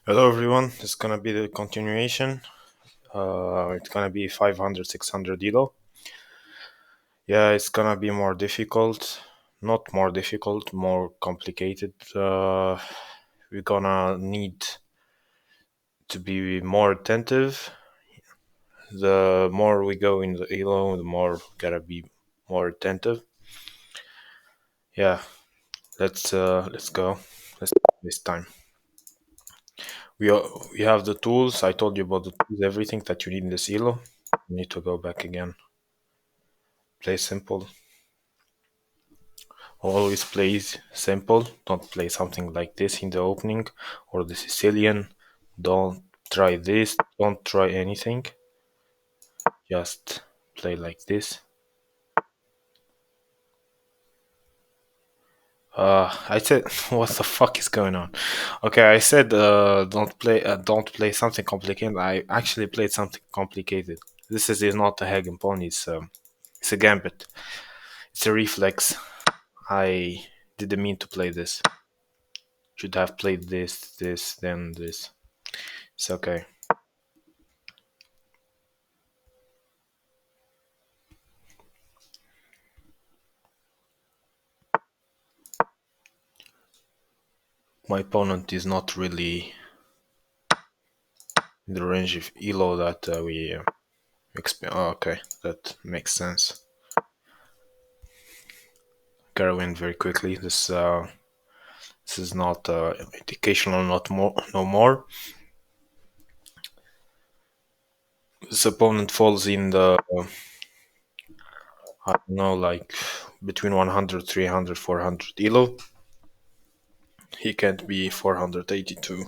Hello everyone, this is gonna be the continuation. It's gonna be 500, 600 elo. Yeah, it's gonna be more difficult. Not more difficult, more complicated. We're gonna need to be more attentive. The more we go in the elo, the more we gotta be more attentive. Yeah, let's go. Let's this time. We have the tools. I told you about the tools, everything that you need in this elo. We need to go back again. Play simple. Always play simple. Don't play something like this in the opening or the Sicilian. Don't try this. Don't try anything. Just play like this. I said, what the fuck is going on? Okay, I said, don't play something complicated. I actually played something complicated. This is not a Hagen Pony. It's a gambit. It's a reflex. I didn't mean to play this. Should have played this, then this. It's okay. My opponent is not really in the range of elo that we expect. Oh, okay, that makes sense. Gotta win very quickly. This is not educational, not more, no more. This opponent falls in the I don't know, like between 100, 300, 400 elo. He can't be 482.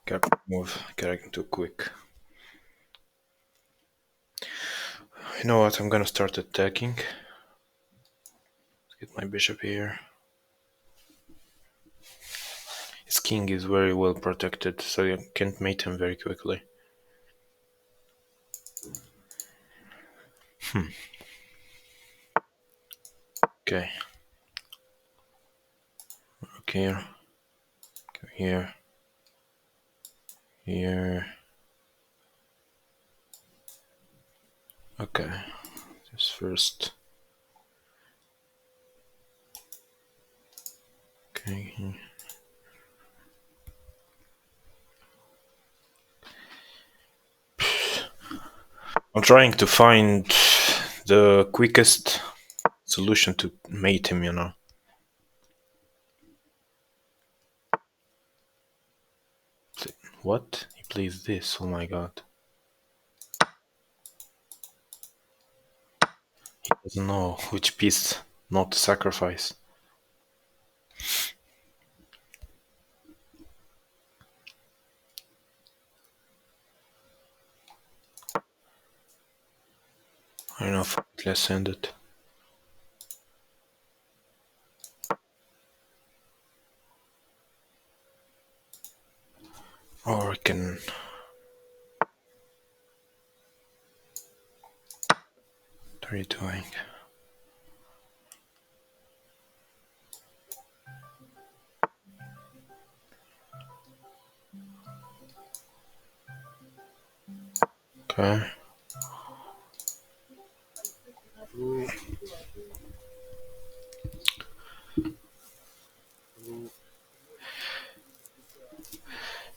Can't move, getting too quick. You know what? I'm gonna start attacking. Let's get my bishop here. His king is very well protected, so you can't mate him very quickly. Okay. Look here. Go here. Here. Okay. This first. Okay. I'm trying to find the quickest solution to mate him, you know. What? He plays this. Oh my god. He doesn't know which piece not to sacrifice. I don't know if let's send it. Or I can. What are you doing? Okay.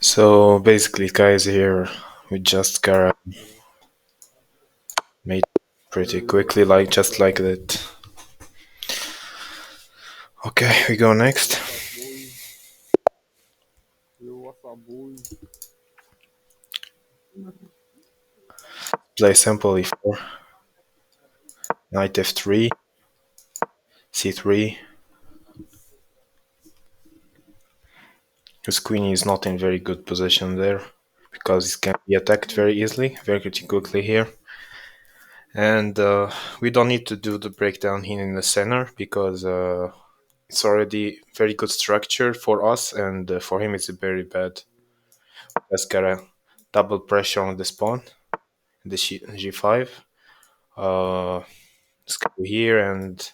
So basically, guys, here we just gotta mate pretty quickly, like just like that. Okay, we go next. Play simple e4, knight f3, c3. His queen is not in very good position there because it can be attacked very easily, very quickly here. And we don't need to do the breakdown here in the center because it's already very good structure for us, and for him it's very bad. Just gotta double pressure on this pawn, the g5. Uh, here and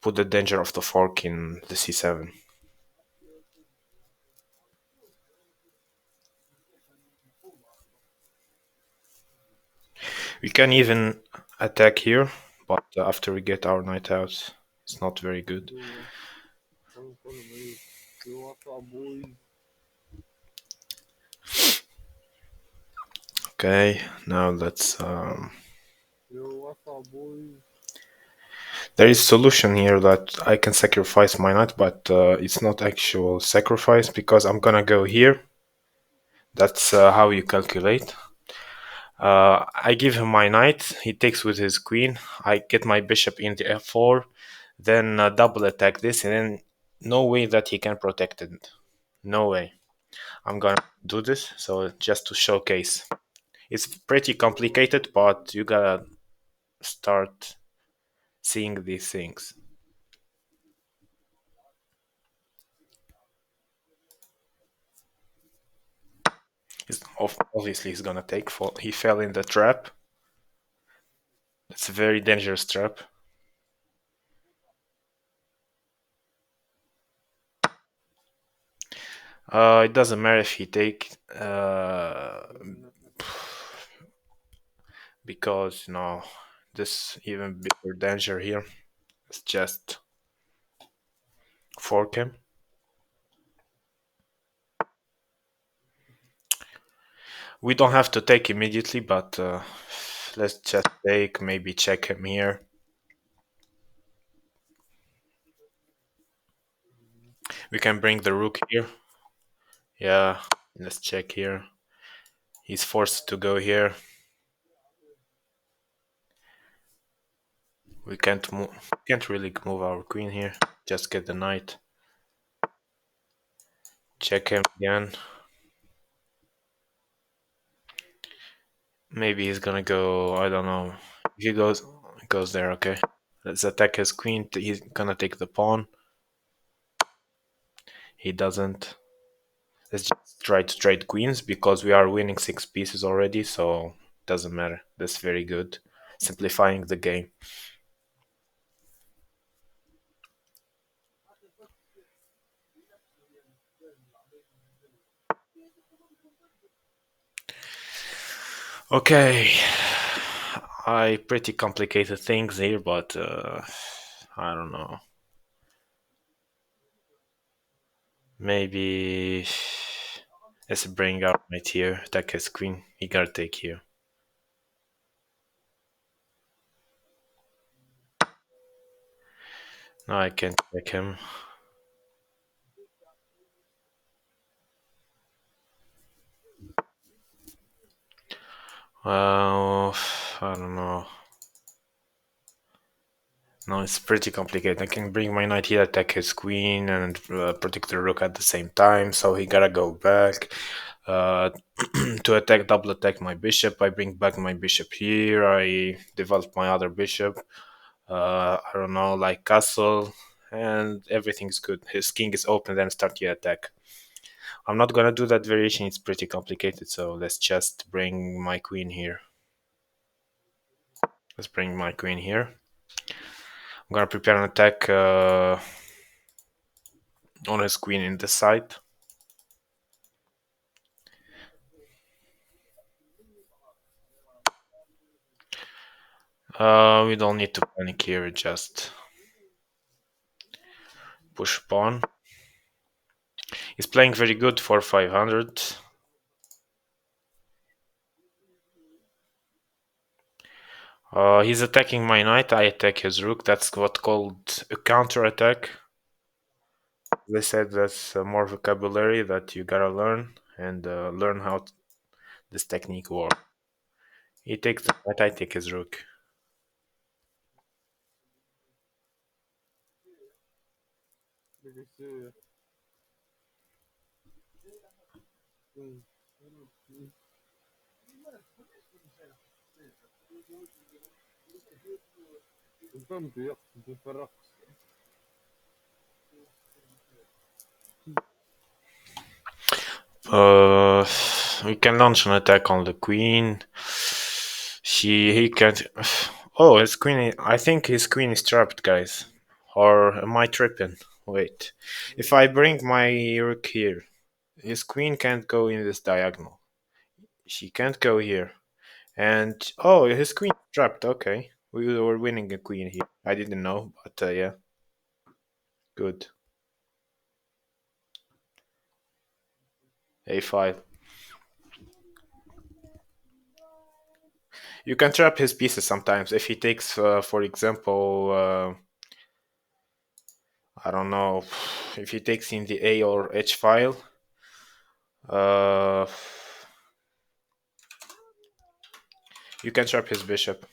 put the danger of the fork in the c7. We can even attack here, but after we get our knight out, it's not very good. Okay, now let's. There is solution here that I can sacrifice my knight, but it's not actual sacrifice because I'm gonna go here. That's how you calculate. I give him my knight. He takes with his queen. I get my bishop into f4, then double attack this, and then no way that he can protect it. No way. I'm gonna do this. So just to showcase, it's pretty complicated, but you gotta start seeing these things. Obviously he's gonna take. He fell in the trap. It's a very dangerous trap. It doesn't matter if he take because this even bigger danger here. It's just fork him. We don't have to take immediately, but let's just take, maybe check him here. We can bring the rook here. Yeah, let's check here. He's forced to go here. We can't really move our queen here. Just get the knight. Check him again. Maybe he's gonna go. I don't know. If he goes there. Okay. Let's attack his queen. He's gonna take the pawn. He doesn't. Let's just try to trade queens because we are winning 6 pieces already. So it doesn't matter. That's very good. Simplifying the game. Okay. I pretty complicated things here, but I don't know. Maybe let's bring our knight here. Attack his queen. He gotta take here. No, I can't take him. Well, I don't know. No, it's pretty complicated. I can bring my knight here, attack his queen, and protect the rook at the same time. So he gotta go back to attack, double attack my bishop. I bring back my bishop here. I develop my other bishop. I don't know, like castle, and everything's good. His king is open, then start your attack. I'm not gonna do that variation. It's pretty complicated. So let's just bring my queen here. Let's bring my queen here. I'm gonna prepare an attack on his queen in the side. We don't need to panic here, just push pawn. He's playing very good for 500. He's attacking my knight, I attack his rook. That's what called a counter attack. They said that's more vocabulary that you gotta learn and learn how this technique works. He takes the knight, I take his rook. We can launch an attack on the queen. He can't. Oh, his queen. I think his queen is trapped, guys. Or am I tripping? Wait. If I bring my rook here, his queen can't go in this diagonal. She can't go here. And oh, his queen is trapped. Okay, we were winning a queen here. I didn't know, but yeah, good. A5. You can trap his pieces sometimes. If he takes, for example, I don't know, if he takes in the A or H file, uh, you can trap his bishop.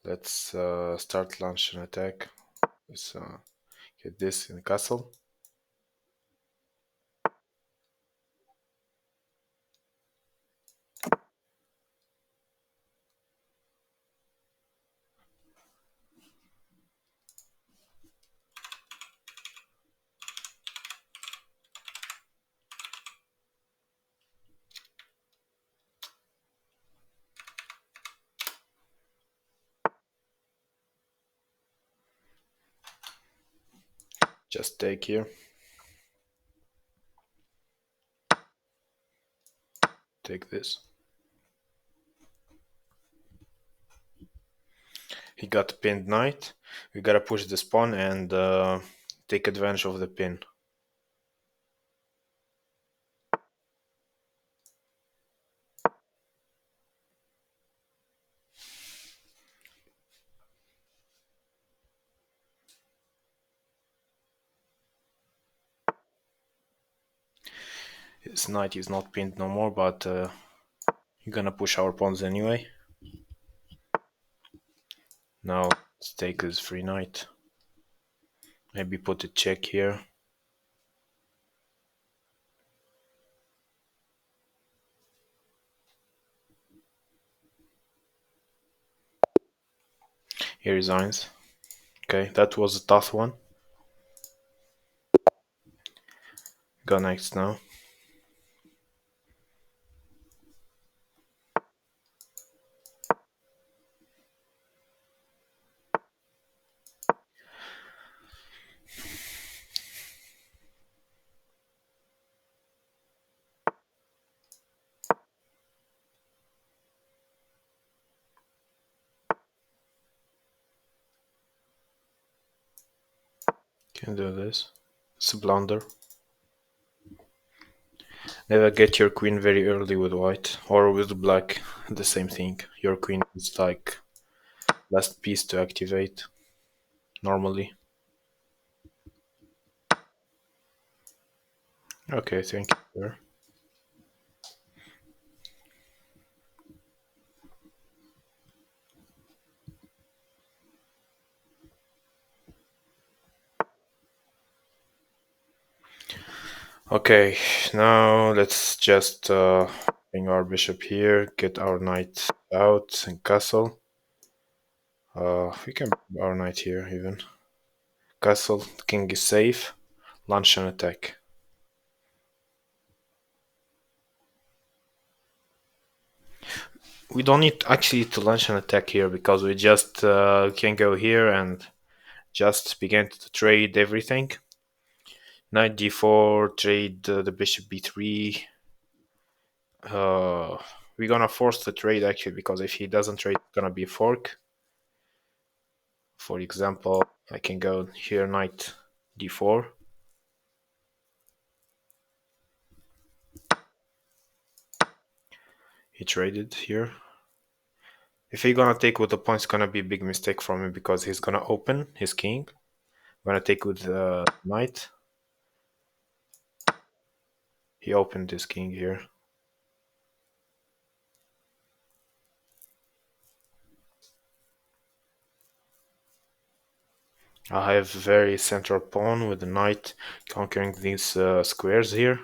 Let's start launch an attack. Let's get this in the castle. Just take here. Take this. He got a pinned knight. We gotta push this pawn and take advantage of the pin. His knight is not pinned no more, but you're gonna push our pawns anyway. Now let's take his free knight. Maybe put a check here. He resigns. Okay, that was a tough one. Go next now. Can do this. It's a blunder. Never get your queen very early with white or with black. The same thing. Your queen is like last piece to activate normally. Okay, thank you, sir. Okay, now let's just bring our bishop here, get our knight out and castle. We can bring our knight here even. Castle, the king is safe. Launch an attack. We don't need actually to launch an attack here because we just can go here and just begin to trade everything. Knight d4, trade the bishop b3. Uh, we're gonna force the trade actually because if he doesn't trade, it's gonna be a fork. For example, I can go here knight d4. He traded here. If he's gonna take with the pawn, it's gonna be a big mistake from him because he's gonna open his king. Gonna take with the knight. He opened his king here. I have very central pawn with the knight conquering these squares here.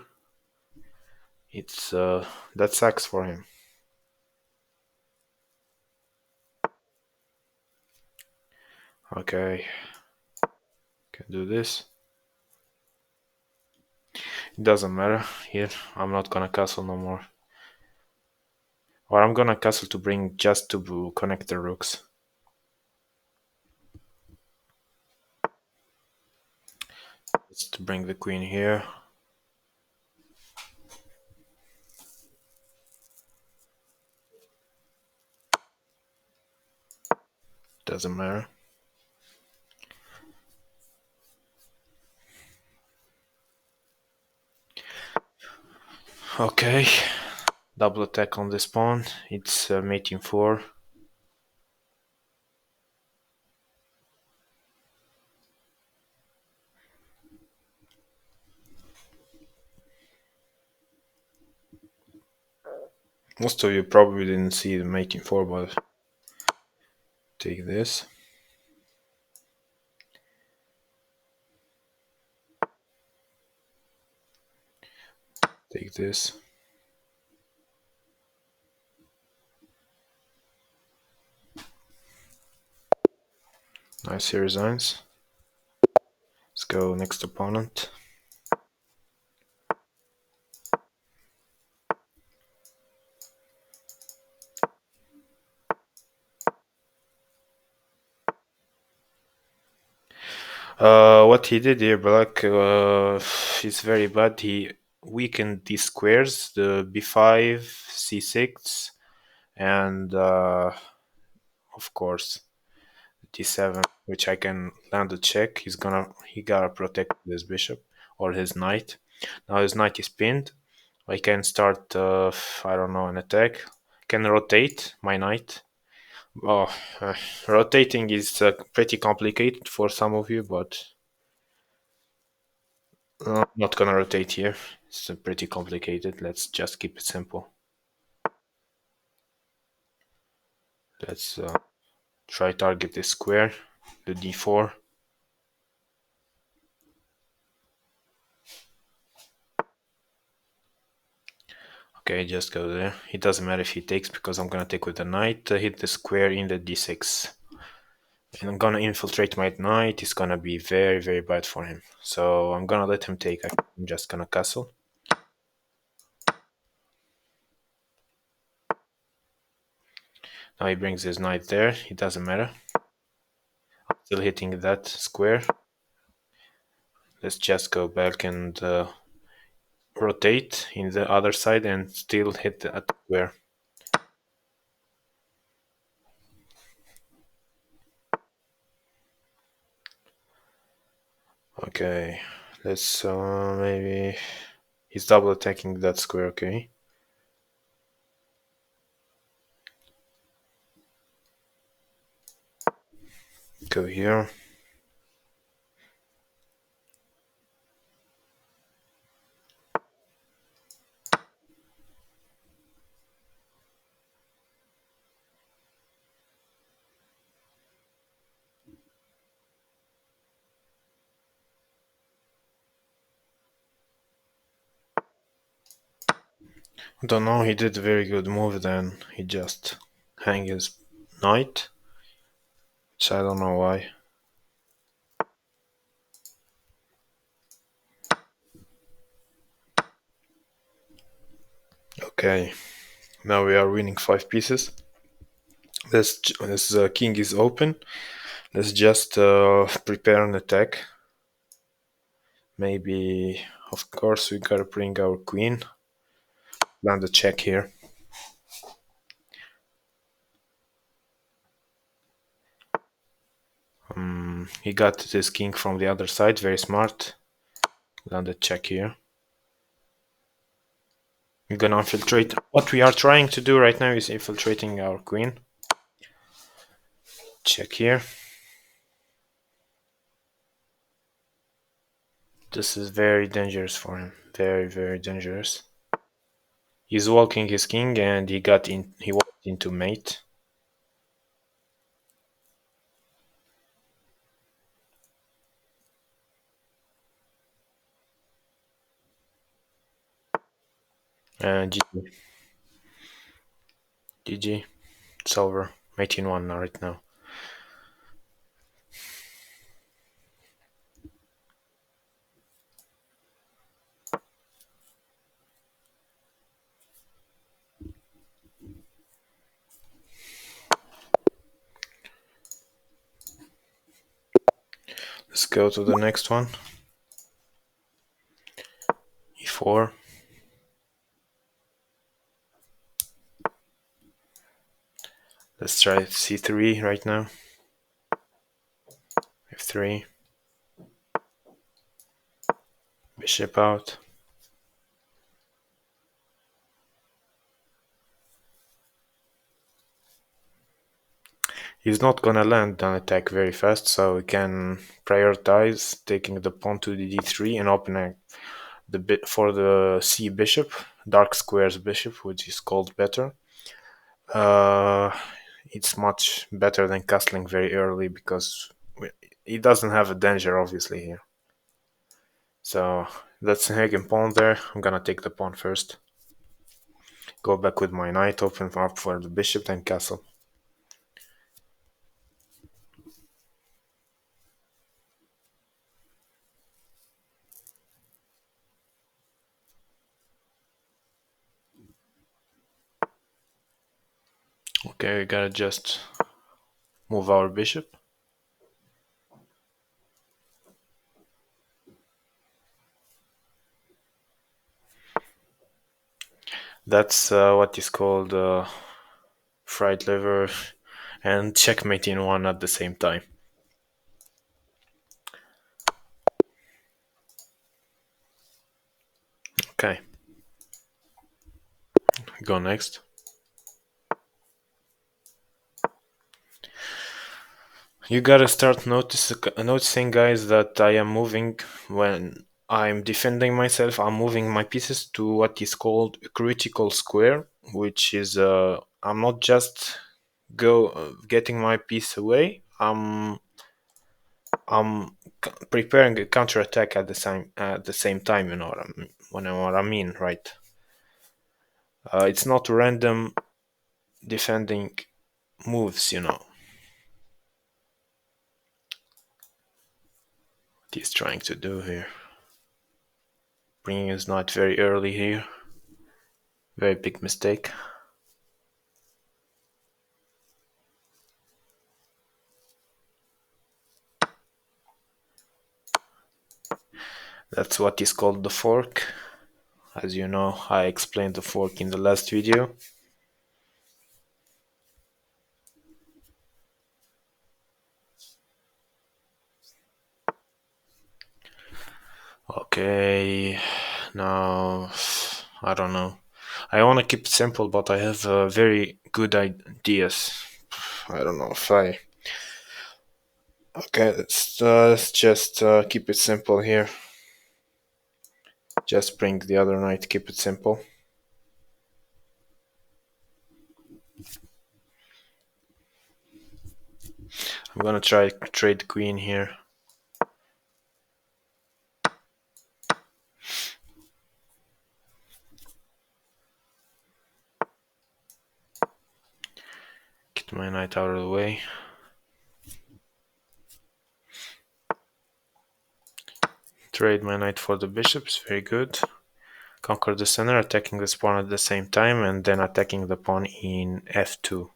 It's that sucks for him. Okay, can do this. It doesn't matter here. I'm not gonna castle no more. Or I'm gonna castle to bring just to connect the rooks. Just to bring the queen here. Doesn't matter. Okay. Double attack on this pawn. It's mating 4. Most of you probably didn't see the mating 4, but take this. Take this. Nice, he resigns. Let's go next opponent. What he did here, Black, is very bad. He weakened these squares, the b5, c6, and of course d7, which I can land a check. He gotta protect his bishop or his knight. Now his knight is pinned. I can start, I don't know, an attack. Can rotate my knight. Oh, rotating is pretty complicated for some of you, but I'm not gonna rotate here. It's pretty complicated. Let's just keep it simple. Let's try target this square, the d4. Okay, just go there. It doesn't matter if he takes because I'm gonna take with the knight, hit the square in the d6. And I'm gonna infiltrate my knight. It's gonna be very, very bad for him. So I'm gonna let him take. I'm just gonna castle. Now he brings his knight there. It doesn't matter. I'm still hitting that square. Let's just go back and rotate in the other side and still hit that square. Okay, let's maybe he's double attacking that square. Okay, go here. Don't know. He did a very good move. Then he just hang his knight, which I don't know why. Okay, now we are winning 5 pieces. This king is open. Let's just prepare an attack. Maybe, of course, we gotta bring our queen. Land a check here. He got this king from the other side. Very smart. Land a check here. We're gonna infiltrate. What we are trying to do right now is infiltrating our queen. Check here. This is very dangerous for him. Very, very dangerous. He's walking his king and he got in. He walked into mate. And GG. GG. It's over. Mate in 1 right now. go to the next one. e4. Let's try c3 right now. f3. Bishop out. He's not gonna land an attack very fast, so we can prioritize taking the pawn to the d3 and opening the bit for the c bishop, dark squares bishop, which is called better. Uh, it's much better than castling very early because he doesn't have a danger obviously here. So that's a Hagen pawn there. I'm gonna take the pawn first. Go back with my knight, open up for the bishop, then castle. Okay, we gotta just move our bishop. That's what is called fried liver and checkmate in one at the same time. Okay, go next. You gotta start noticing, guys, that I am moving when I'm defending myself. I'm moving my pieces to what is called a critical square, which is I'm not just getting my piece away. I'm preparing a counterattack at the same time. You know what I mean, right? It's not random defending moves, you know. What he's trying to do here. Bringing his knight very early here. Very big mistake. That's what is called the fork. As you know, I explained the fork in the last video. Okay, now I don't know. I want to keep it simple, but I have very good ideas. I don't know if I. Okay, let's just keep it simple here. Just bring the other knight, keep it simple. I'm gonna try trade queen here. Get my knight out of the way. Trade my knight for the bishops, very good. Conquer the center, attacking this pawn at the same time, and then attacking the pawn in f2.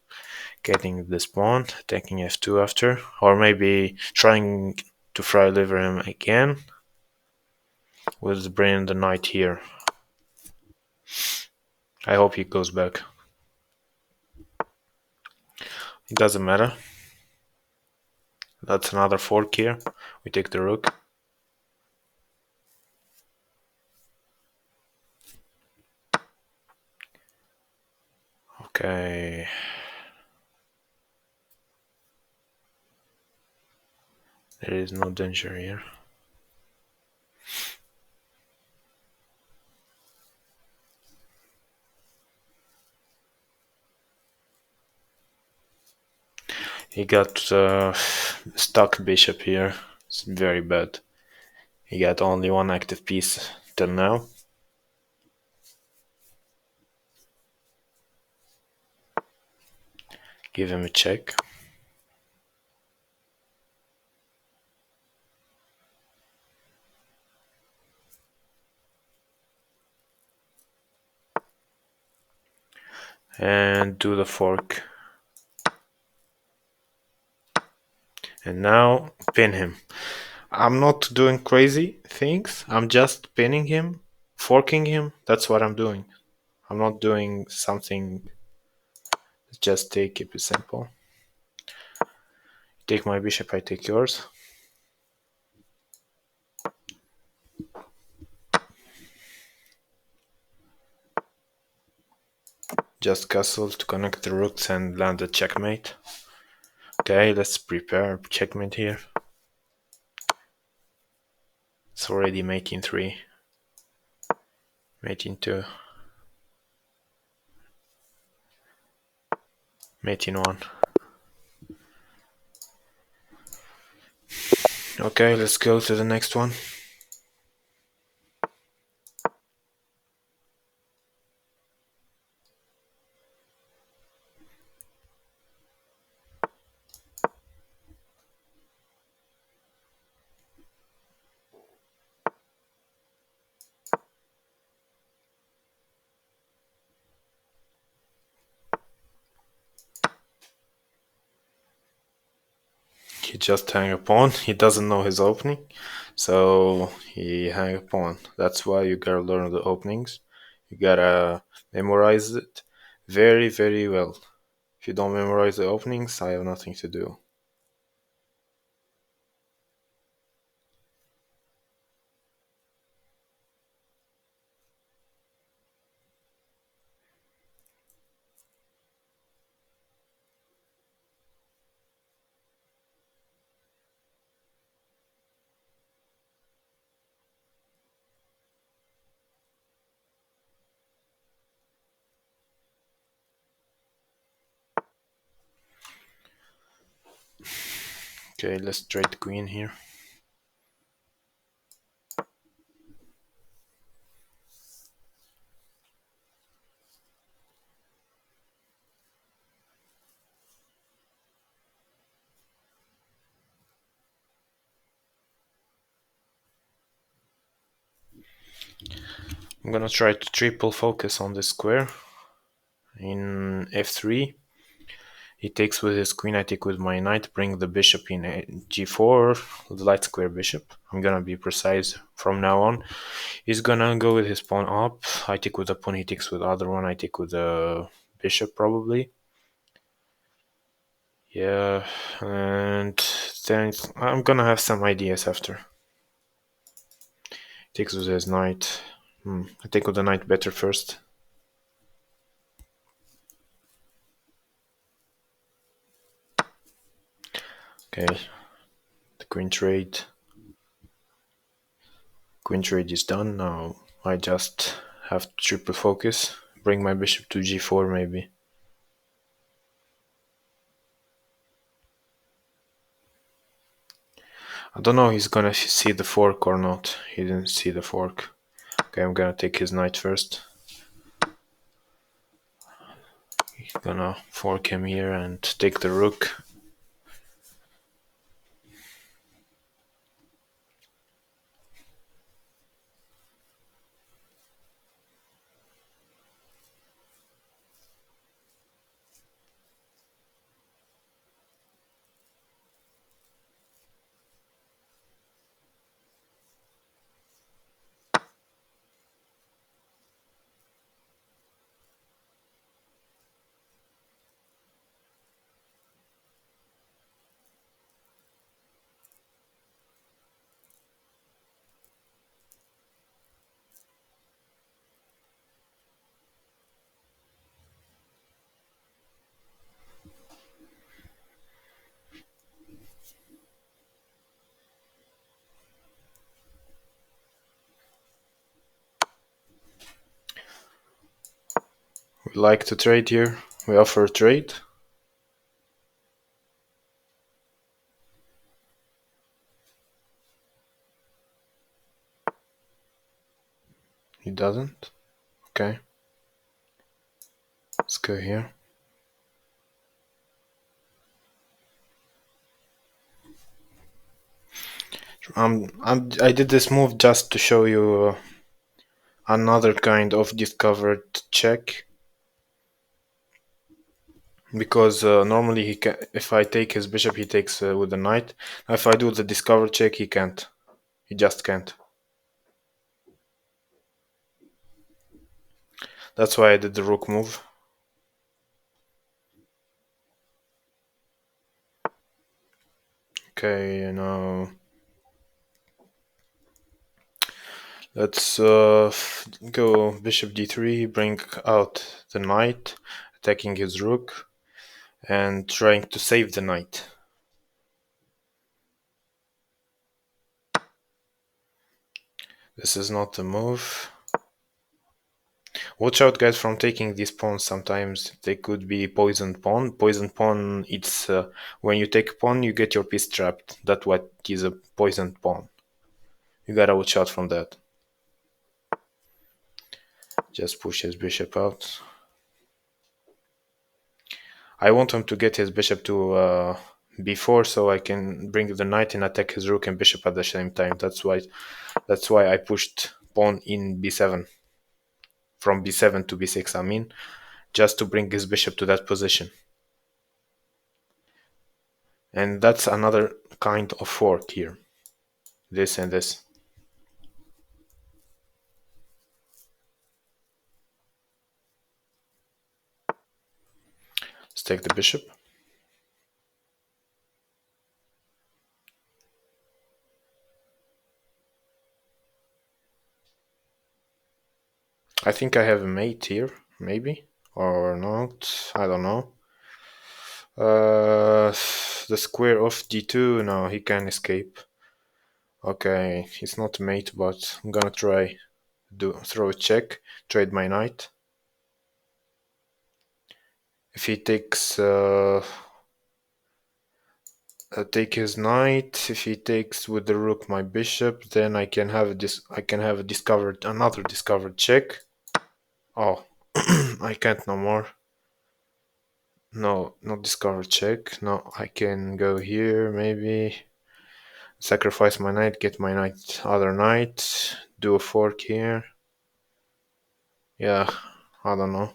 Getting this pawn, attacking f2 after, or maybe trying to fry liver him again with bringing the knight here. I hope he goes back. It doesn't matter. That's another fork here. We take the rook. Okay. There is no danger here. He got stuck bishop here. It's very bad. He got only one active piece till now. Give him a check. And do the fork. And now pin him. I'm not doing crazy things. I'm just pinning him, forking him. That's what I'm doing. I'm not doing something. Just keep it simple. Take my bishop, I take yours. Just castle to connect the rooks and land a checkmate. Okay, let's prepare checkmate here. It's already mate in 3, mate in 2, mate in 1. Okay, let's go to the next one. He just hang a pawn. He doesn't know his opening, so he hang a pawn. That's why you gotta learn the openings. You gotta memorize it very, very well. If you don't memorize the openings, I have nothing to do. Okay, let's trade queen here. I'm gonna try to triple focus on this square. In f3, he takes with his queen, I take with my knight, bring the bishop in g4, the light square bishop. I'm gonna be precise from now on. He's gonna go with his pawn up. I take with the pawn, he takes with the other one, I take with the bishop probably. Yeah, and then I'm gonna have some ideas after. Takes with his knight. I take with the knight better first. Okay, the queen trade. Queen trade is done. Now I just have to triple focus. Bring my bishop to g4 maybe. I don't know he's gonna see the fork or not. He didn't see the fork. Okay, I'm gonna take his knight first. Gonna fork him here and take the rook. We like to trade here. We offer a trade. He doesn't. Okay. Let's go here. I did this move just to show you another kind of discovered check. because normally he can. If I take his bishop, he takes with the knight. If I do the discover check, he can't. He just can't. That's why I did the rook move. Okay, now let's go bishop d3, bring out the knight, attacking his rook, and trying to save the knight. This is not the move. Watch out, guys, from taking these pawns. Sometimes they could be poisoned pawn. Poisoned pawn, it's when you take pawn, you get your piece trapped. That's what is a poisoned pawn. You gotta watch out from that. Just push his bishop out. I want him to get his bishop to b4 so I can bring the knight and attack his rook and bishop at the same time. That's why I pushed pawn in b7 from b7 to b6. I mean, just to bring his bishop to that position. And that's another kind of fork here. This and this. Let's take the bishop. I think I have a mate here, maybe, or not. I don't know. The square of d2. No, he can escape. Okay, it's not mate, but I'm gonna try throw a check, trade my knight. If he takes take his knight, if he takes with the rook my bishop, then I can have a discovered another discovered check. Oh, I can't no more. No, not discovered check. No, I can go here maybe. Sacrifice my knight, get my knight, other knight, do a fork here. Yeah, I don't know.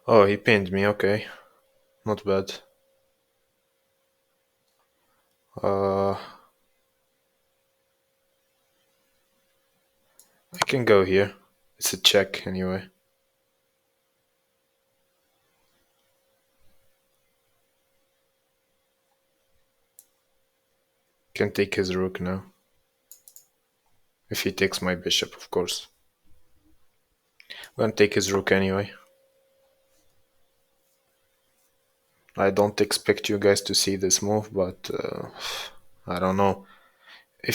Oh, he pinned me, okay. Not bad. I can go here. It's a check anyway. Can take his rook now. If he takes my bishop, of course. I'm gonna take his rook anyway. I don't expect you guys to see this move, but I don't know.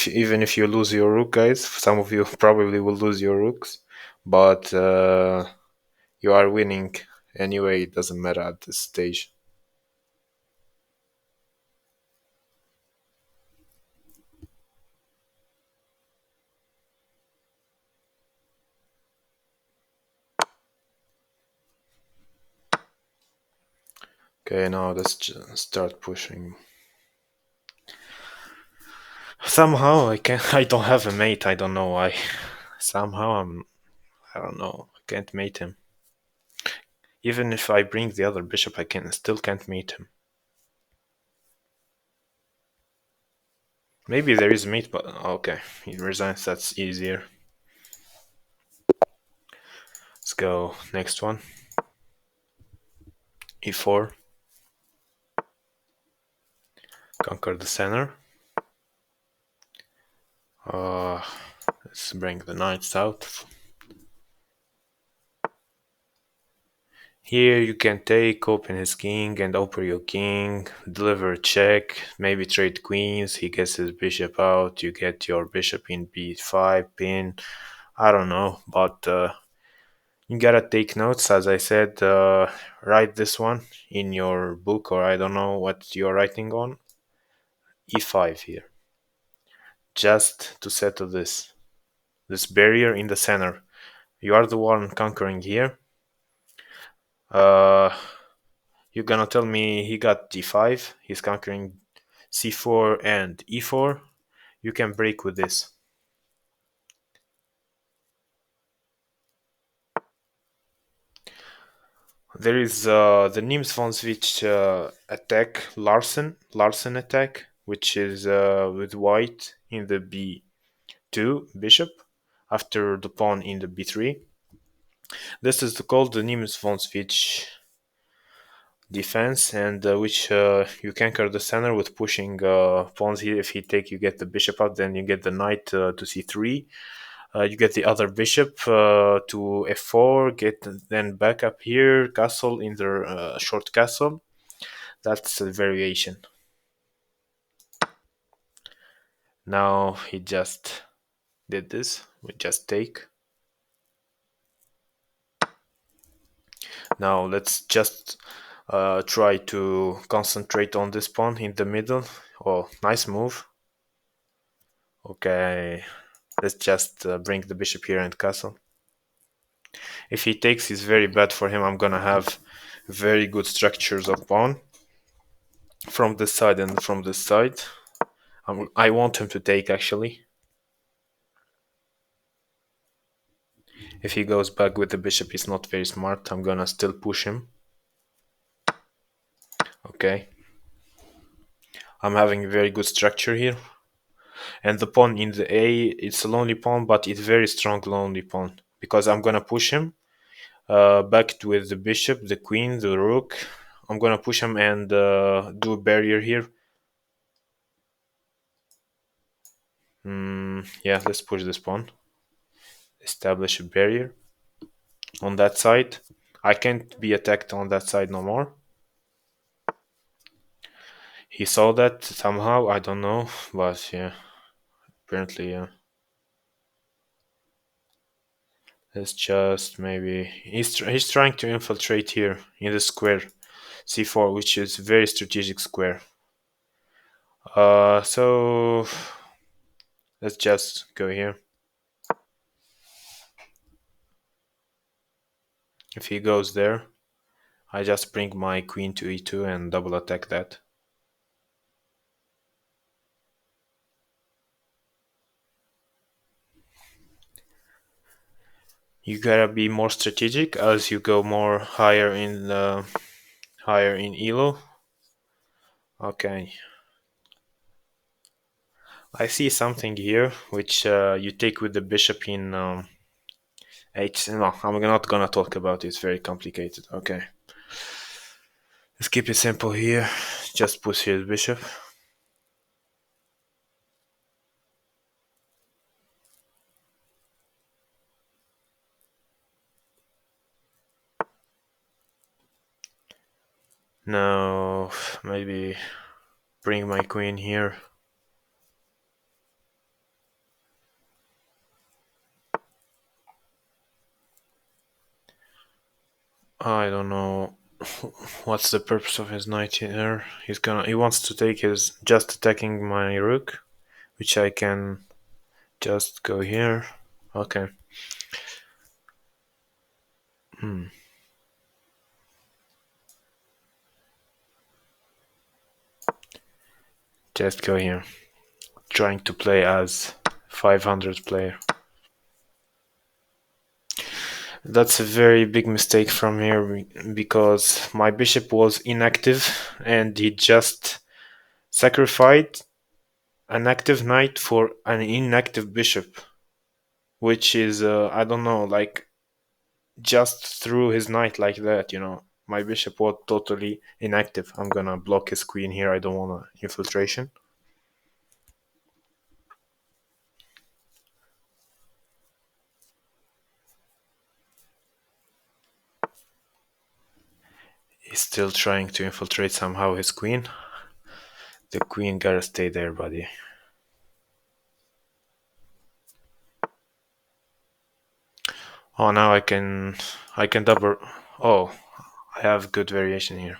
Even if you lose your rook, guys, some of you probably will lose your rooks, but you are winning anyway. It doesn't matter at this stage. Okay, now let's just start pushing. Somehow I can. I don't have a mate. I don't know why. Somehow I don't know. I can't mate him. Even if I bring the other bishop, I still can't mate him. Maybe there is mate, but okay. He resigns. That's easier. Let's go next one. e4. Conquer the center. Let's bring the knights out. Here you can take, open his king and open your king, deliver a check, maybe trade queens, he gets his bishop out, you get your bishop in b5 pin. I don't know, but you gotta take notes. As I said, write this one in your book, or I don't know what you're writing on. e5 here, just to settle this barrier in the center. You are the one conquering here. Uh, you're gonna tell me he got d5. He's conquering c4 and e4. You can break with this. There is the Nims von Switch attack, Larsen attack, which is with white in the b2 bishop after the pawn in the b3. This is called the Nims von Switch defense, and which you can conquer the center with pushing pawns here. If he take, you get the bishop out, then you get the knight to c3. You get the other bishop to f4, get then back up here, castle in the short castle. That's a variation. Now he just did this. We just take. Now let's just try to concentrate on this pawn in the middle. Oh, nice move. Okay, let's just bring the bishop here and castle. If he takes, it's very bad for him. I'm gonna have very good structures of pawn from this side and from this side. I want him to take, actually. If he goes back with the bishop, he's not very smart. I'm gonna still push him. Okay. I'm having a very good structure here. And the pawn in the A, it's a lonely pawn, but it's very strong lonely pawn. Because I'm gonna push him back with the bishop, the queen, the rook. I'm gonna push him and do a barrier here. Yeah, let's push this pawn. Establish a barrier on that side. I can't be attacked on that side no more. He saw that somehow, I don't know, but yeah, apparently, yeah. Let's just maybe he's trying to infiltrate here in the square c4, which is very strategic square. So let's just go here. If he goes there, I just bring my queen to e2 and double attack that. You gotta be more strategic as you go more higher in elo. Okay. I see something here which you take with the bishop in h. No, I'm not gonna talk about it. It's very complicated. Okay. Let's keep it simple here. Just push here the bishop. Now maybe bring my queen here. I don't know what's the purpose of his knight here. He wants to take his just attacking my rook, which I can just go here. Okay. Just go here. Trying to play as 500 player. That's a very big mistake from here because my bishop was inactive and he just sacrificed an active knight for an inactive bishop, which is I don't know, like just threw his knight like that. My bishop was totally inactive. I'm gonna block his queen here. I don't want an infiltration. He's still trying to infiltrate somehow his queen. The queen gotta stay there, buddy. Oh, now I can double. Oh, I have good variation here.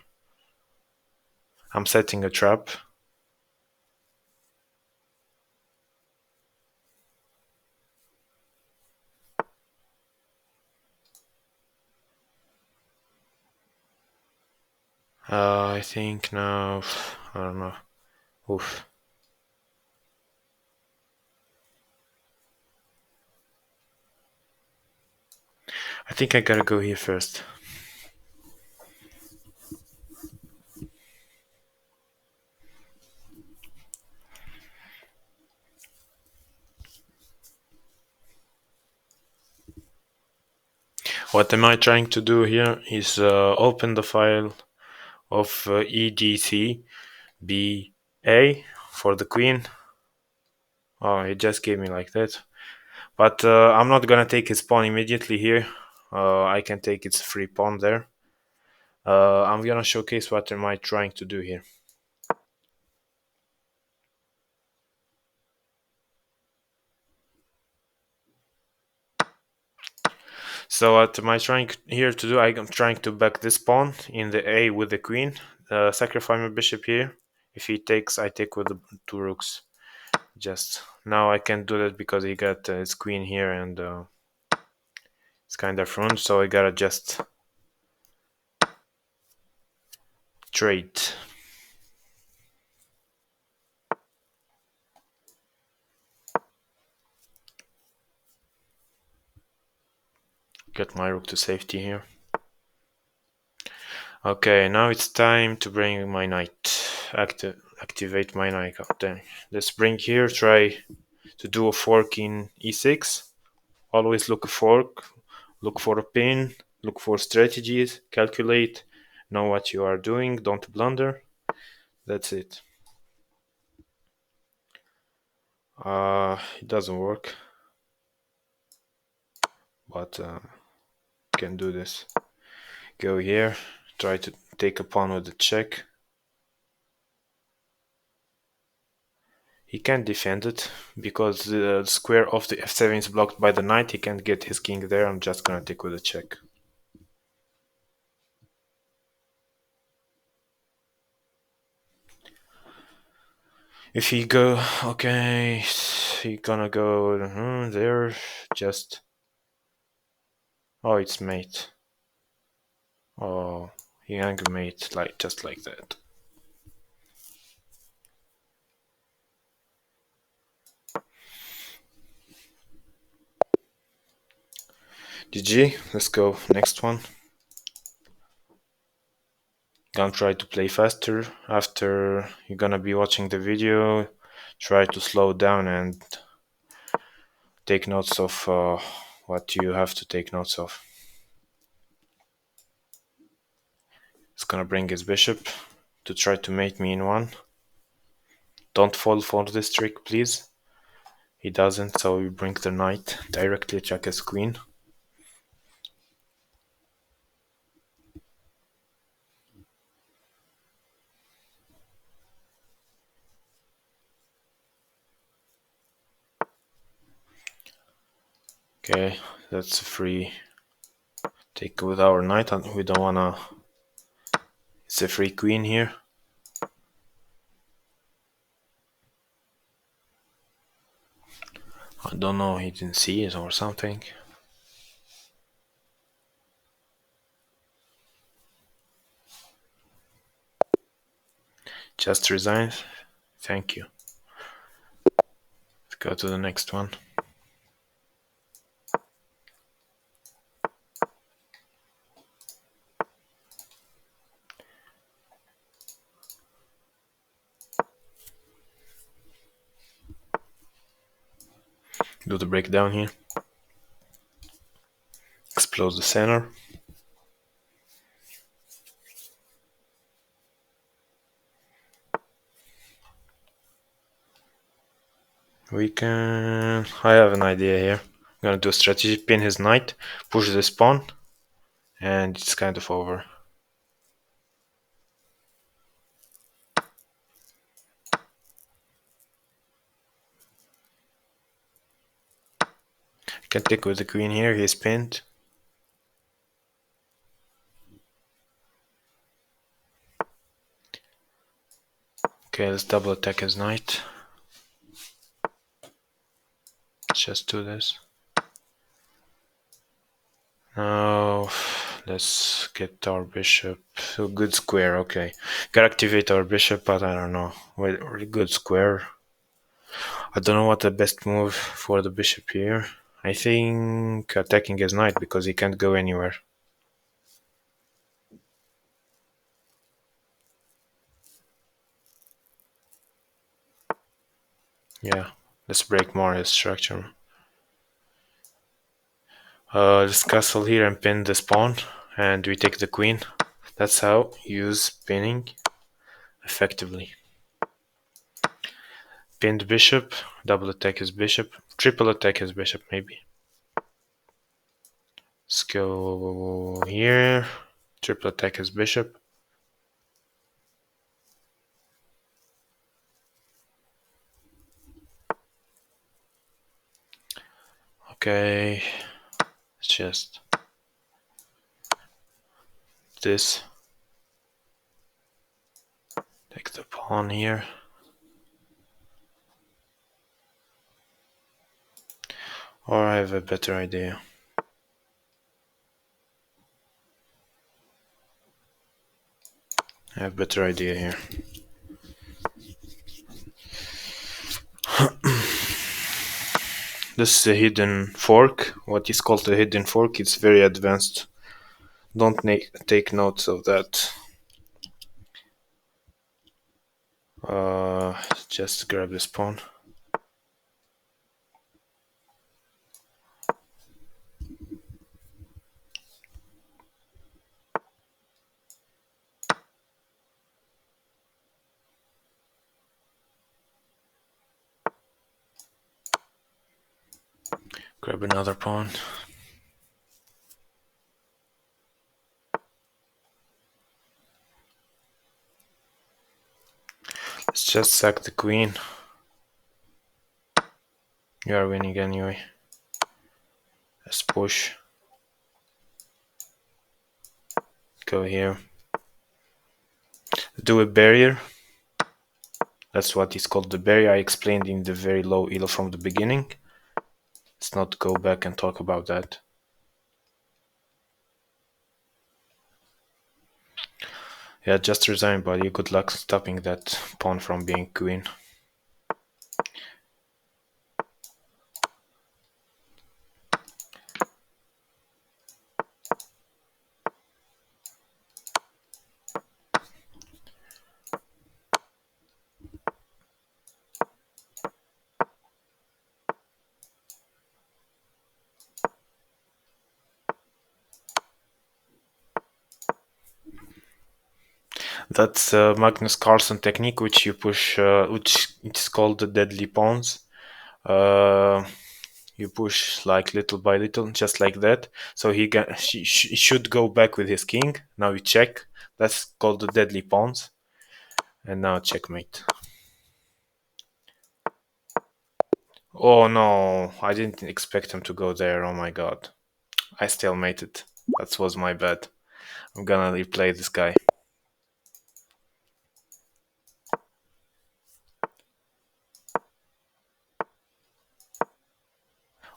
I'm setting a trap. I think now, I don't know. Oof. I think I gotta go here first. What am I trying to do here is open the file of EGC BA for the queen. Oh, it just gave me like that. But I'm not gonna take his pawn immediately here. I can take its free pawn there. I'm gonna showcase what am I trying to do here. So what am I trying here to do? I'm trying to back this pawn in the A with the queen. Sacrifice my bishop here. If he takes, I take with the two rooks. Just now I can't do that because he got his queen here and it's kind of ruined. So I gotta just trade. Get my rook to safety here. Okay, now it's time to bring my knight. Activate my knight. Then let's bring here. Try to do a fork in e6. Always look a fork. Look for a pin. Look for strategies. Calculate. Know what you are doing. Don't blunder. That's it. It doesn't work, but can do this. Go here. Try to take a pawn with the check. He can't defend it because the square of the f7 is blocked by the knight. He can't get his king there. I'm just gonna take with a check. If he go, okay, he gonna go there. Just oh, it's mate. Oh, he hang mate like just like that. GG. Let's go next one. Gonna try to play faster. After you're gonna be watching the video, try to slow down and take notes of what you have to take notes of. He's gonna bring his bishop to try to mate me in one. Don't fall for this trick, please. He doesn't, so we bring the knight directly check his queen. Okay, that's a free take with our knight, and we don't wanna. It's a free queen here. I don't know, he didn't see it or something. Just resign. Thank you. Let's go to the next one. Do the breakdown here. Explode the center. We can. I have an idea here. I'm gonna do a strategy, pin his knight, push this pawn, and it's kind of over. I can take with the queen here, he's pinned. Okay, let's double attack his knight. Let's just do this. Now, let's get our bishop. So good square, okay. Gotta activate our bishop, but I don't know. Really good square. I don't know what the best move for the bishop here. I think attacking his knight because he can't go anywhere. Yeah, let's break more his structure. This castle here and pin the pawn, and we take the queen. That's how you use pinning effectively. Pinned bishop, double attack his bishop, triple attack his bishop maybe. Let's go here, triple attack his bishop. Okay, it's just this. Take the pawn here. Or I have a better idea. I have a better idea here. This is a hidden fork. What is called a hidden fork. It's very advanced. Don't take notes of that. Just grab this pawn. Grab another pawn. Let's just sack the queen. You are winning anyway. Let's push. Go here. Do a barrier. That's what is called the barrier. I explained in the very low elo from the beginning. Let's not go back and talk about that. Yeah, just resign, buddy. Good luck stopping that pawn from being queen. That's Magnus Carlsen technique, which you push, which it's called the deadly pawns. You push like little by little, just like that. So he should go back with his king. Now you check. That's called the deadly pawns. And now checkmate. Oh no, I didn't expect him to go there. Oh my god. I stalemated. That was my bad. I'm gonna replay this guy.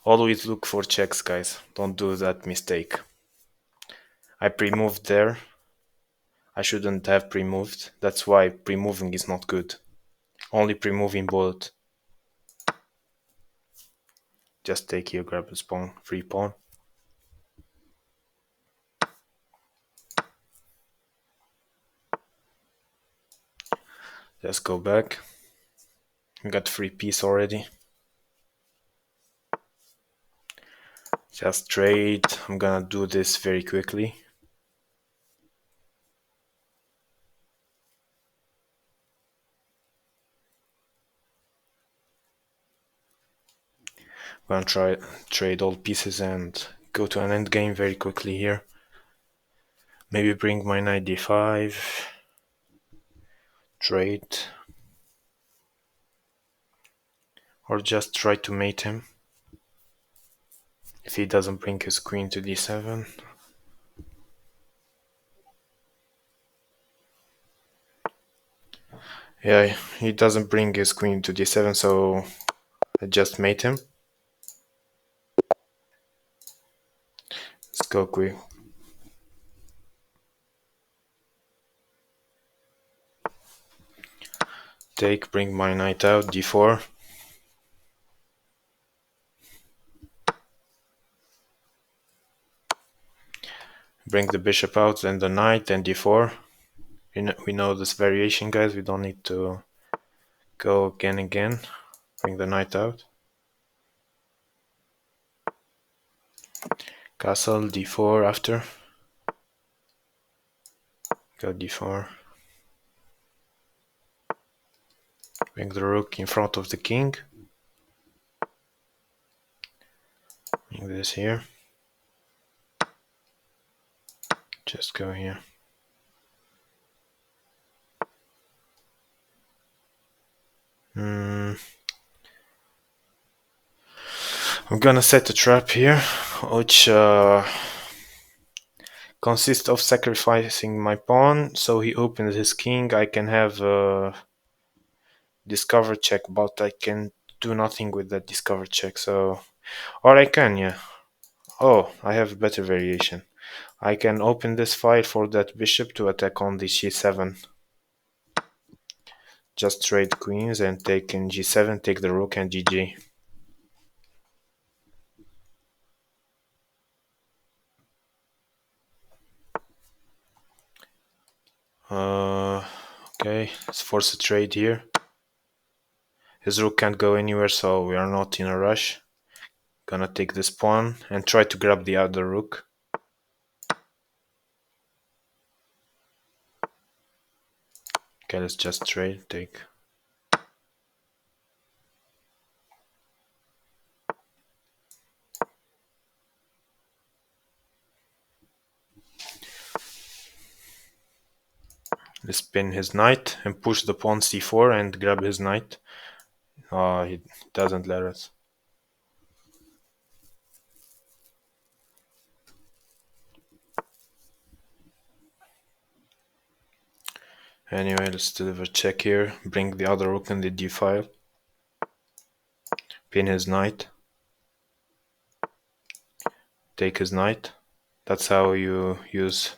Always look for checks, guys. Don't do that mistake. I pre-moved there. I shouldn't have pre-moved. That's why pre-moving is not good. Only pre-moving bullet. Just take here, grab a pawn, free pawn. Just go back. You got free piece already. Just trade. I'm gonna do this very quickly. I'm gonna trade all pieces and go to an end game very quickly here. Maybe bring my knight d5. Trade. Or just try to mate him. If he doesn't bring his queen to d7. Yeah, he doesn't bring his queen to d7, so I just mate him. Let's go quick. Take, bring my knight out, d4. Bring the bishop out, then the knight, then d4. We know this variation, guys. We don't need to go again. Bring the knight out. Castle d4 after. Go d4. Bring the rook in front of the king. Bring this here. Just go here. I'm gonna set a trap here, which consists of sacrificing my pawn. So he opens his king. I can have a discover check, but I can do nothing with that discover check. So, or I can, yeah. Oh, I have a better variation. I can open this file for that bishop to attack on the g7. Just trade queens and take in g7, take the rook and gg. Okay, let's force a trade here. His rook can't go anywhere, so we are not in a rush. Gonna take this pawn and try to grab the other rook. Okay, let's just trade, take. Let's pin his knight and push the pawn c4 and grab his knight. He doesn't let us. Anyway, let's deliver check here. Bring the other rook in the d file. Pin his knight. Take his knight. That's how you use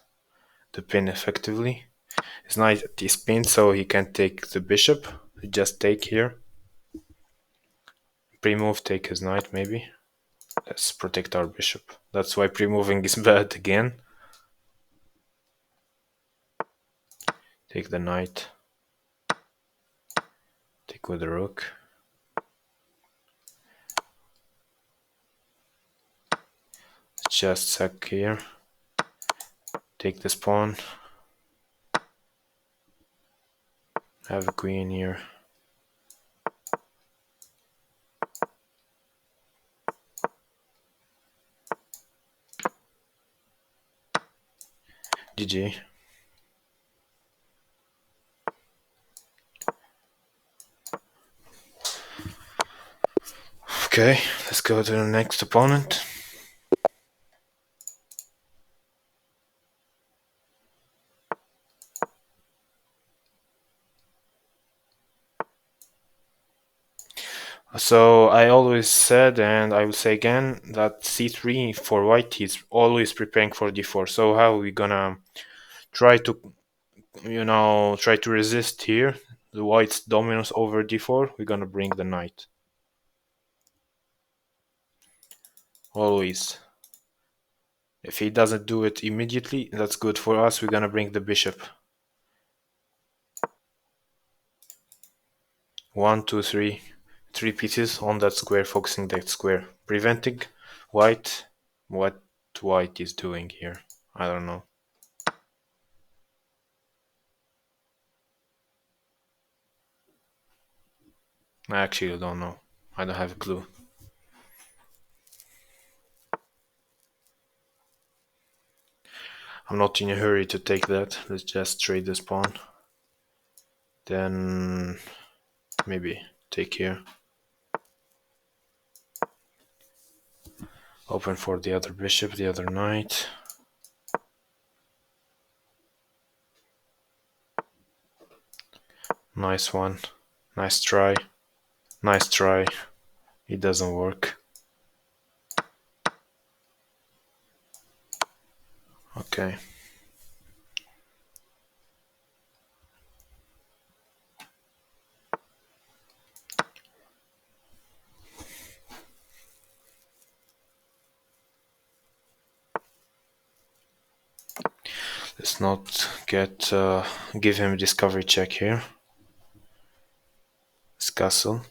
the pin effectively. His knight is pinned, so he can take the bishop. Just take here. Pre-move, take his knight maybe. Let's protect our bishop. That's why pre-moving is bad again. Take the knight. Take with the rook. Let's just sack here. Take this pawn. Have a queen here. GG. Okay, let's go to the next opponent. So I always said, and I will say again, that c3 for white is always preparing for d4. So how are we gonna try to, try to resist here the white's dominance over d4? We're gonna bring the knight. Always. If he doesn't do it immediately, that's good for us. We're gonna bring the bishop. 1, 2, 3. 3 pieces on that square, focusing that square. Preventing white. What white is doing here? I don't know. I actually don't know. I don't have a clue. I'm not in a hurry to take that. Let's just trade this pawn. Then maybe take here. Open for the other bishop, the other knight. Nice one. Nice try. Nice try. It doesn't work. Okay. Let's not give him a discovery check here. It's castle.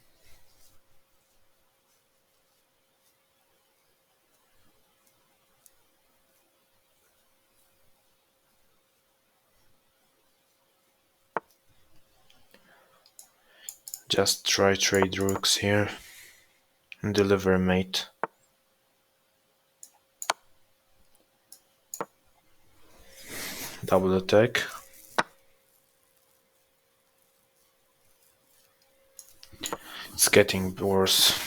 Just try trade rooks here and deliver mate. Double attack. It's getting worse.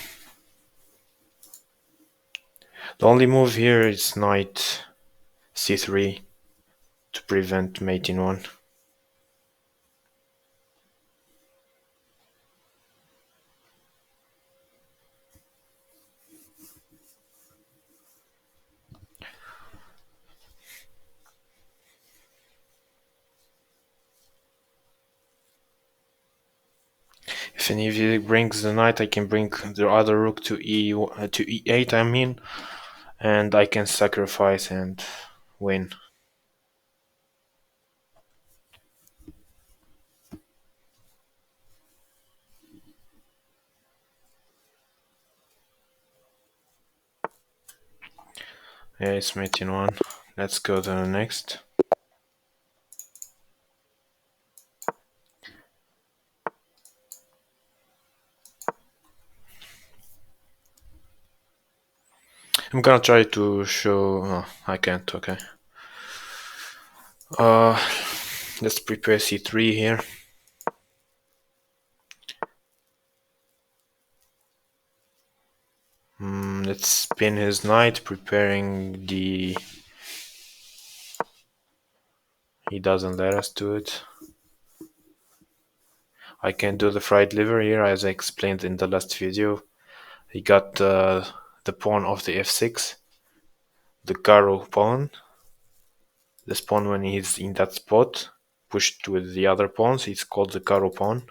The only move here is knight c3 to prevent mate in 1. If he brings the knight, I can bring the other rook to e8, I mean, and I can sacrifice and win. Yeah, it's mate in 1. Let's go to the next. I'm gonna try to show. Oh, I can't. Okay. Uh, let's prepare c3 here. Let's spin his knight, preparing the. He doesn't let us do it. I can do the fried liver here, as I explained in the last video. He got the pawn of the f6, the Caro pawn. This pawn, when he's in that spot, pushed with the other pawns, it's called the Caro pawn.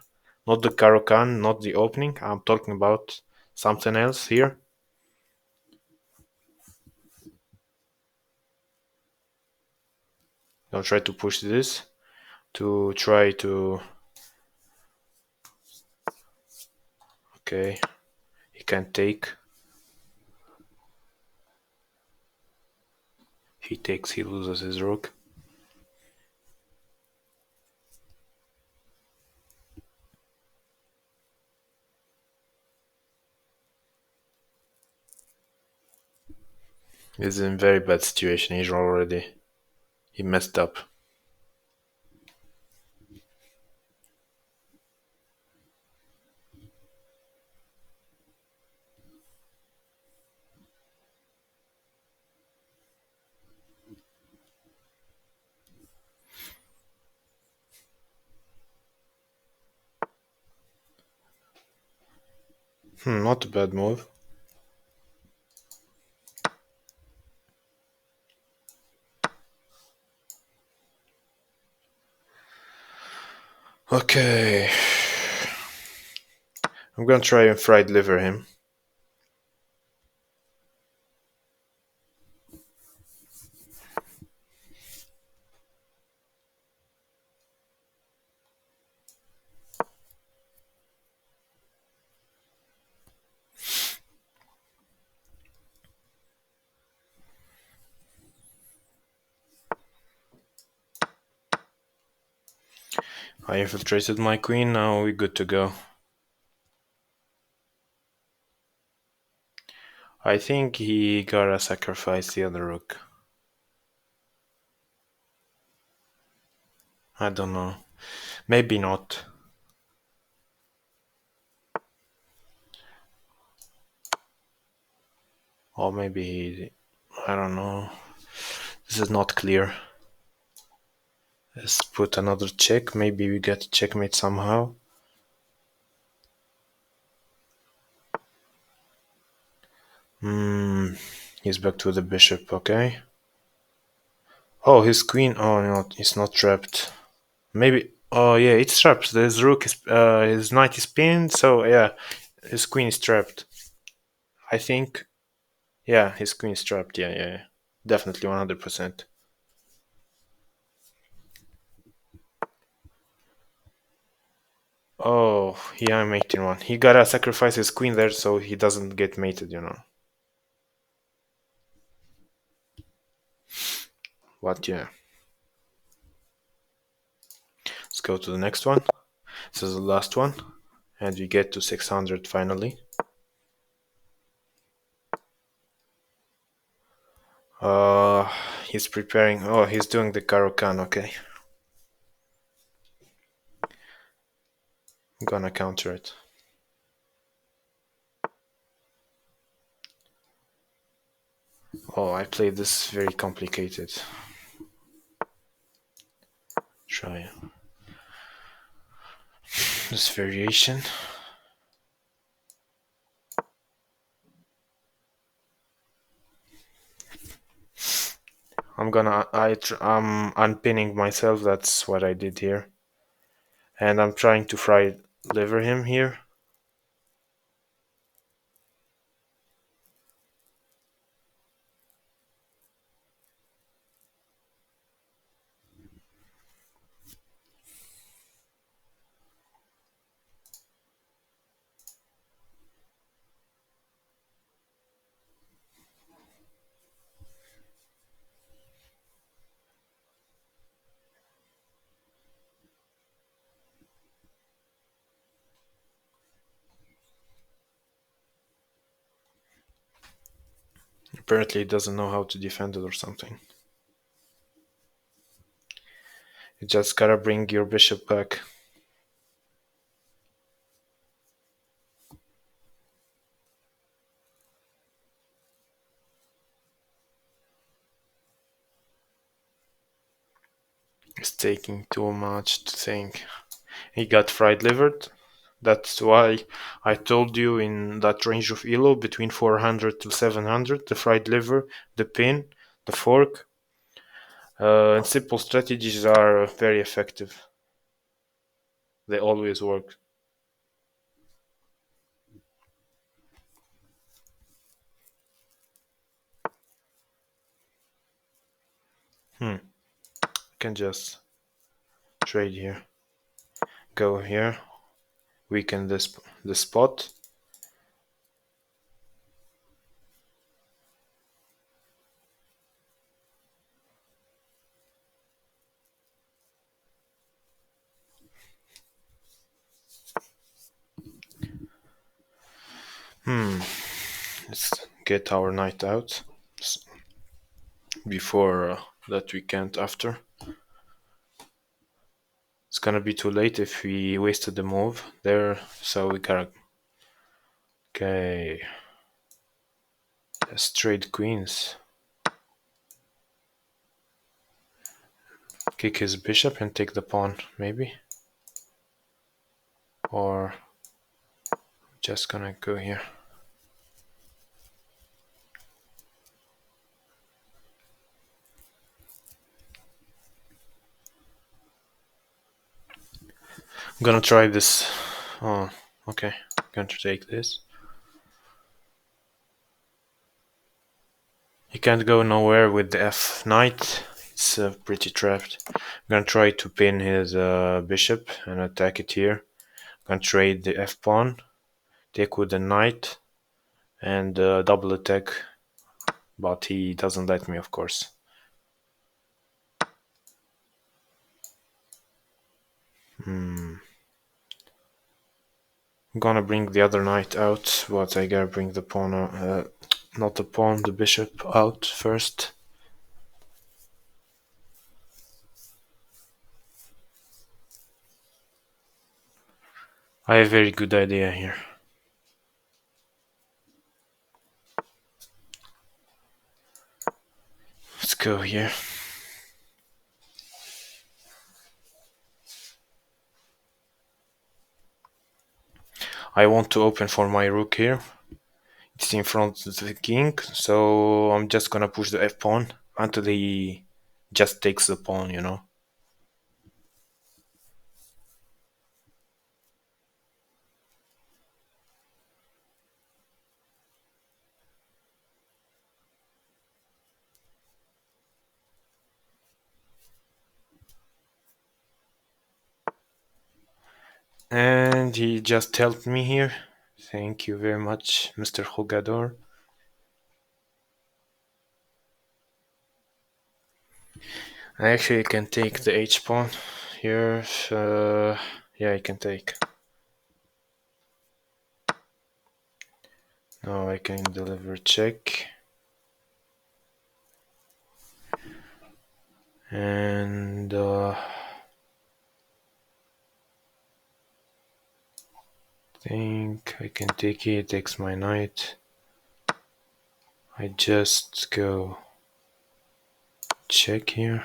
Not the Caro can, not the opening. I'm talking about something else here. I'll try to push this to try to. Okay, he can take. He takes, he loses his rook. He's in a very bad situation. He's already. He messed up. Not a bad move. Okay. I'm gonna try and fried liver him. I infiltrated my queen, now we're good to go. I think he gotta sacrifice the other rook. I don't know. Maybe not. Or maybe he. I don't know. This is not clear. Let's put another check. Maybe we get checkmate somehow. He's back to the bishop, okay. Oh, his queen. Oh, no, it's not trapped. Maybe. Oh, yeah, it's trapped. His rook is. His knight is pinned, so yeah, his queen is trapped. I think. Yeah, his queen is trapped. Yeah. Definitely 100%. Oh, yeah, I'm mating one. He gotta sacrifice his queen there so he doesn't get mated. But yeah. Let's go to the next one. This is the last one. and we get to 600 finally. He's preparing. Oh, he's doing the Karokan. Okay, I'm gonna counter it. Oh, I played this very complicated. Try this variation. I'm unpinning myself. That's what I did here, and I'm trying to fry liver him here. Apparently, he doesn't know how to defend it or something. You just gotta bring your bishop back. It's taking too much to think. He got fried livered. That's why I told you in that range of elo between 400 to 700, the fried liver, the pin, the fork, and simple strategies are very effective. They always work. Hmm. Can just trade here. Go here. Weaken this the spot. Let's get our knight out before that we can't after. It's gonna be too late if we wasted the move there, so we gotta. Okay. Let's trade queens. Kick his bishop and take the pawn, maybe? Or just gonna go here. I'm gonna try this. Oh, okay. I'm going to take this. He can't go nowhere with the f knight. It's pretty trapped. I'm gonna try to pin his bishop and attack it here. I'm gonna trade the f pawn, take with the knight, and double attack. But he doesn't let me, of course. I'm gonna bring the other knight out, but I gotta bring the pawn, not the pawn, the bishop out first. I have a very good idea here. Let's go here. I want to open for my rook here. It's in front of the king, so I'm just gonna push the f pawn until he just takes the pawn, you know. And he just helped me here. Thank you very much, Mr. Jugador. I actually can take the h pawn here. Yeah, I can take. Now I can deliver check. And think I can take it. It takes my knight. I just go check here.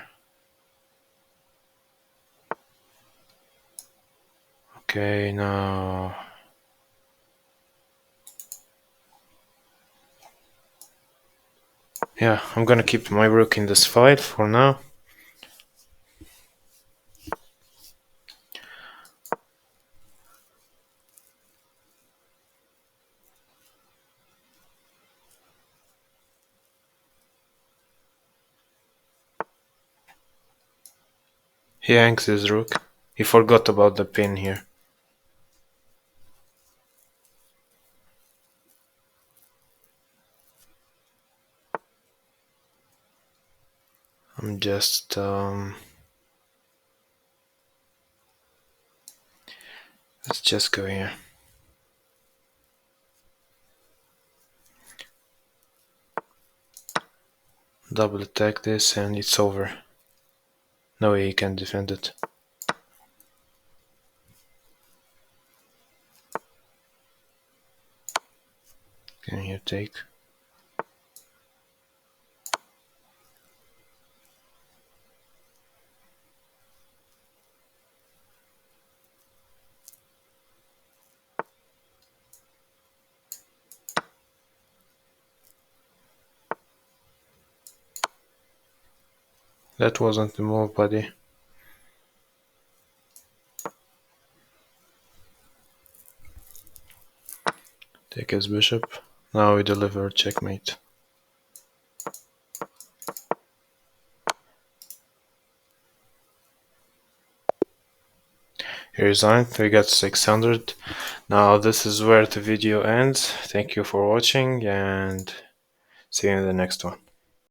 Okay, now yeah, I'm gonna keep my rook in this fight for now. He hangs his rook. He forgot about the pin here. I'm just let's just go here. Double attack this and it's over. No way he can defend it. Can you take? That wasn't the move, buddy. Take his bishop. Now we deliver checkmate. He resigned. We got 600. Now this is where the video ends. Thank you for watching and see you in the next one.